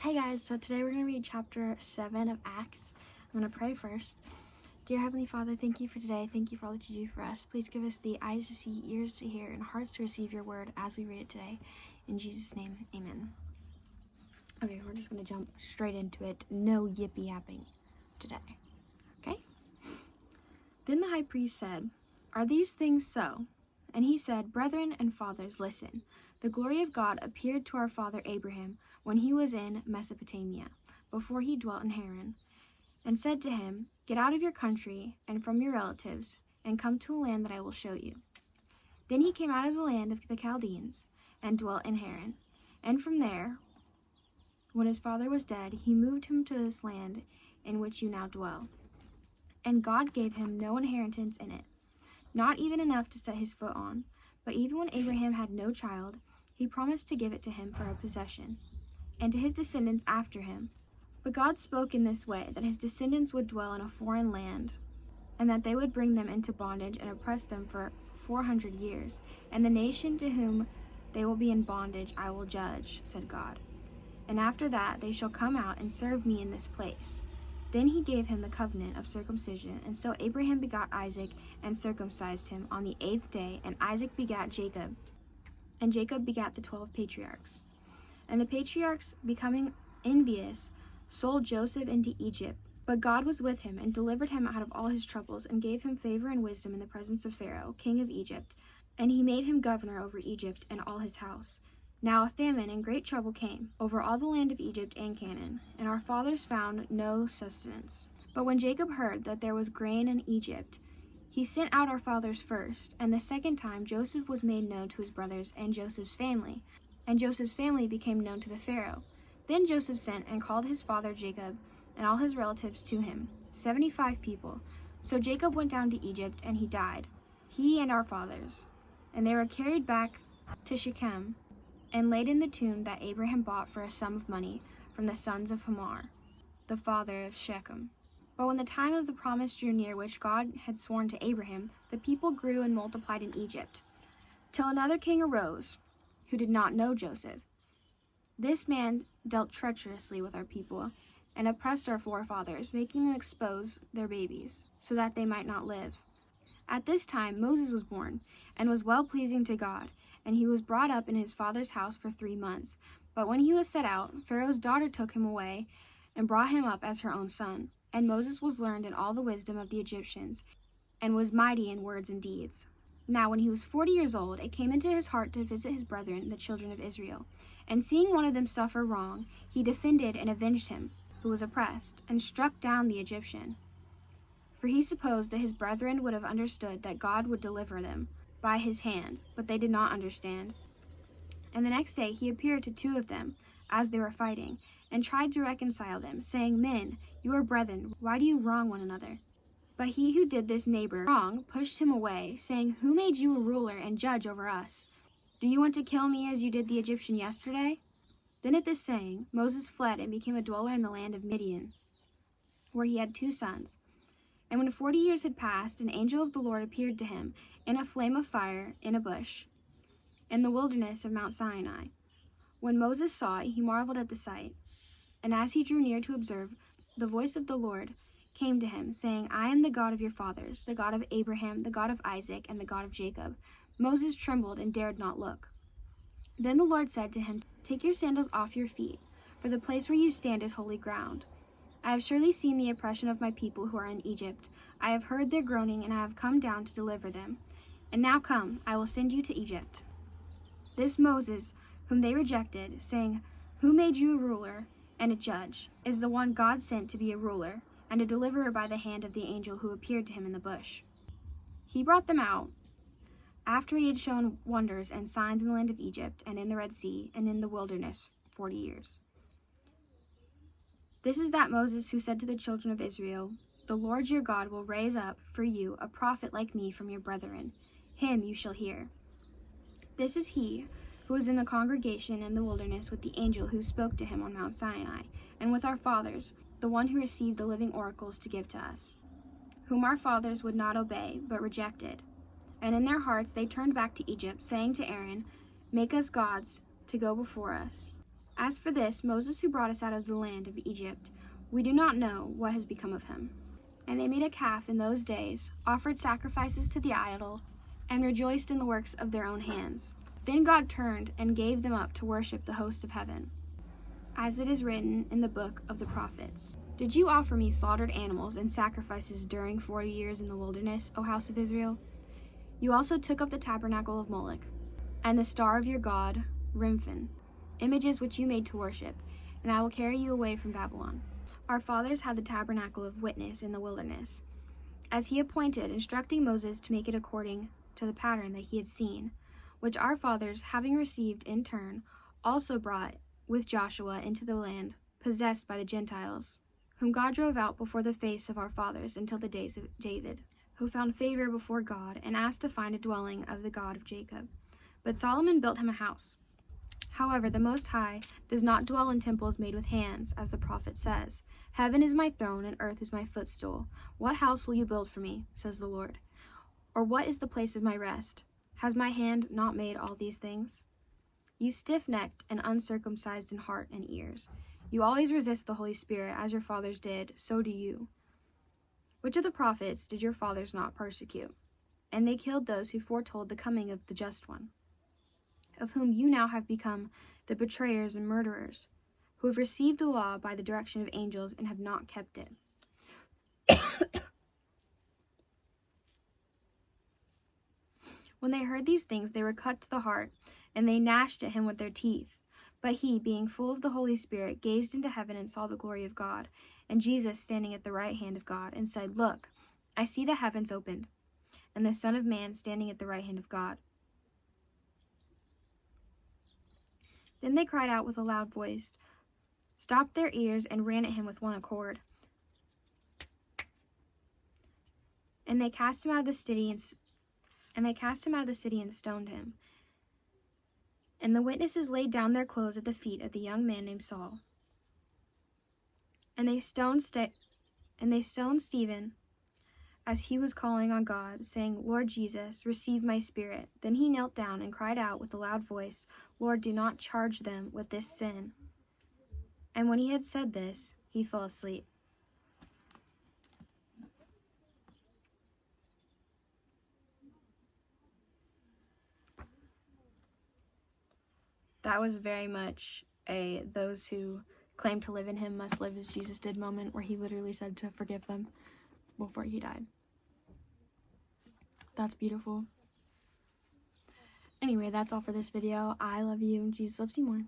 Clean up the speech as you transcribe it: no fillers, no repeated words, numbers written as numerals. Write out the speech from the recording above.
Hey guys, so today we're going to read chapter 7 of Acts. I'm going to pray first. Dear Heavenly Father, thank you for today. Thank you for all that you do for us. Please give us the eyes to see, ears to hear, and hearts to receive your word as we read it today. In Jesus' name, amen. Okay, we're just going to jump straight into it. No yippee-yapping today. Okay? Then the high priest said, "Are these things so?" And he said, "Brethren and fathers, listen. The glory of God appeared to our father Abraham when he was in Mesopotamia, before he dwelt in Haran, and said to him, 'Get out of your country and from your relatives, and come to a land that I will show you.' Then he came out of the land of the Chaldeans, and dwelt in Haran. And from there, when his father was dead, he moved him to this land in which you now dwell. And God gave him no inheritance in it, not even enough to set his foot on. But even when Abraham had no child, he promised to give it to him for a possession, and to his descendants after him. But God spoke in this way, that his descendants would dwell in a foreign land, and that they would bring them into bondage and oppress them for 400 years. And the nation to whom they will be in bondage I will judge, said God. And after that they shall come out and serve me in this place." Then he gave him the covenant of circumcision. And so Abraham begot Isaac and circumcised him on the 8th day, and Isaac begat Jacob, and Jacob begat the 12 patriarchs. And the patriarchs, becoming envious, sold Joseph into Egypt. But God was with him, and delivered him out of all his troubles, and gave him favor and wisdom in the presence of Pharaoh, king of Egypt. And he made him governor over Egypt and all his house. Now a famine and great trouble came over all the land of Egypt and Canaan, and our fathers found no sustenance. But when Jacob heard that there was grain in Egypt, he sent out our fathers first. And the second time Joseph was made known to his brothers and Joseph's family, and Joseph's family became known to the Pharaoh. Then Joseph sent and called his father Jacob and all his relatives to him, 75 people. So Jacob went down to Egypt, and he died, he and our fathers. And they were carried back to Shechem, and laid in the tomb that Abraham bought for a sum of money from the sons of Hamor, the father of Shechem. But when the time of the promise drew near which God had sworn to Abraham, the people grew and multiplied in Egypt, till another king arose, who did not know Joseph. This man dealt treacherously with our people, and oppressed our forefathers, making them expose their babies, so that they might not live. At this time Moses was born, and was well-pleasing to God, and he was brought up in his father's house for 3 months. But when he was set out, Pharaoh's daughter took him away, and brought him up as her own son. And Moses was learned in all the wisdom of the Egyptians, and was mighty in words and deeds. Now when he was 40 years old, it came into his heart to visit his brethren, the children of Israel. And seeing one of them suffer wrong, he defended and avenged him, who was oppressed, and struck down the Egyptian. For he supposed that his brethren would have understood that God would deliver them by his hand, but they did not understand. And the next day he appeared to 2 of them, as they were fighting, and tried to reconcile them, saying, "Men, you are brethren, why do you wrong one another?" But he who did this neighbor wrong pushed him away, saying, "Who made you a ruler and judge over us? Do you want to kill me as you did the Egyptian yesterday?" Then at this saying, Moses fled and became a dweller in the land of Midian, where he had 2 sons. And when 40 years had passed, an angel of the Lord appeared to him in a flame of fire in a bush, in the wilderness of Mount Sinai. When Moses saw it, he marveled at the sight. And as he drew near to observe, the voice of the Lord came to him, saying, "I am the God of your fathers, the God of Abraham, the God of Isaac, and the God of Jacob." Moses trembled and dared not look. Then the Lord said to him, "Take your sandals off your feet, for the place where you stand is holy ground. I have surely seen the oppression of my people who are in Egypt. I have heard their groaning, and I have come down to deliver them. And now come, I will send you to Egypt." This Moses, whom they rejected, saying, "Who made you a ruler and a judge?" is the one God sent to be a ruler and a deliverer by the hand of the angel who appeared to him in the bush. He brought them out, after he had shown wonders and signs in the land of Egypt, and in the Red Sea, and in the wilderness 40 years. This is that Moses who said to the children of Israel, "The Lord your God will raise up for you a prophet like me from your brethren. Him you shall hear." This is he who was in the congregation in the wilderness with the angel who spoke to him on Mount Sinai, and with our fathers, the one who received the living oracles to give to us, whom our fathers would not obey, but rejected. And in their hearts they turned back to Egypt, saying to Aaron, "Make us gods to go before us." As for this Moses who brought us out of the land of Egypt, we do not know what has become of him." And they made a calf in those days, offered sacrifices to the idol, and rejoiced in the works of their own hands. Then God turned and gave them up to worship the host of heaven, as it is written in the book of the prophets. "Did you offer me slaughtered animals and sacrifices during 40 years in the wilderness, O house of Israel? You also took up the tabernacle of Moloch, and the star of your god, Remphan, images which you made to worship, and I will carry you away from Babylon." Our fathers had the tabernacle of witness in the wilderness, as he appointed, instructing Moses to make it according to the pattern that he had seen, which our fathers, having received in turn, also brought with Joshua into the land possessed by the Gentiles, whom God drove out before the face of our fathers until the days of David, who found favor before God and asked to find a dwelling of the God of Jacob. But Solomon built him a house. However, the Most High does not dwell in temples made with hands, as the prophet says, "Heaven is my throne and earth is my footstool. What house will you build for me, says the Lord? Or what is the place of my rest? Has my hand not made all these things? You stiff-necked and uncircumcised in heart and ears, you always resist the Holy Spirit, as your fathers did, so do you. Which of the prophets did your fathers not persecute? And they killed those who foretold the coming of the Just One, of whom you now have become the betrayers and murderers, who have received the law by the direction of angels and have not kept it." When they heard these things, they were cut to the heart, and they gnashed at him with their teeth. But he, being full of the Holy Spirit, gazed into heaven and saw the glory of God, and Jesus standing at the right hand of God, and said, "Look, I see the heavens opened, and the Son of Man standing at the right hand of God." Then they cried out with a loud voice, stopped their ears, and ran at him with one accord. And they cast him out of the city and stoned him. And the witnesses laid down their clothes at the feet of the young man named Saul. And they stoned Stephen as he was calling on God, saying, "Lord Jesus, receive my spirit." Then he knelt down and cried out with a loud voice, "Lord, do not charge them with this sin." And when he had said this, he fell asleep. That was very much a "those who claim to live in him must live as Jesus did" moment, where he literally said to forgive them before he died. That's beautiful. Anyway, that's all for this video. I love you, and Jesus loves you more.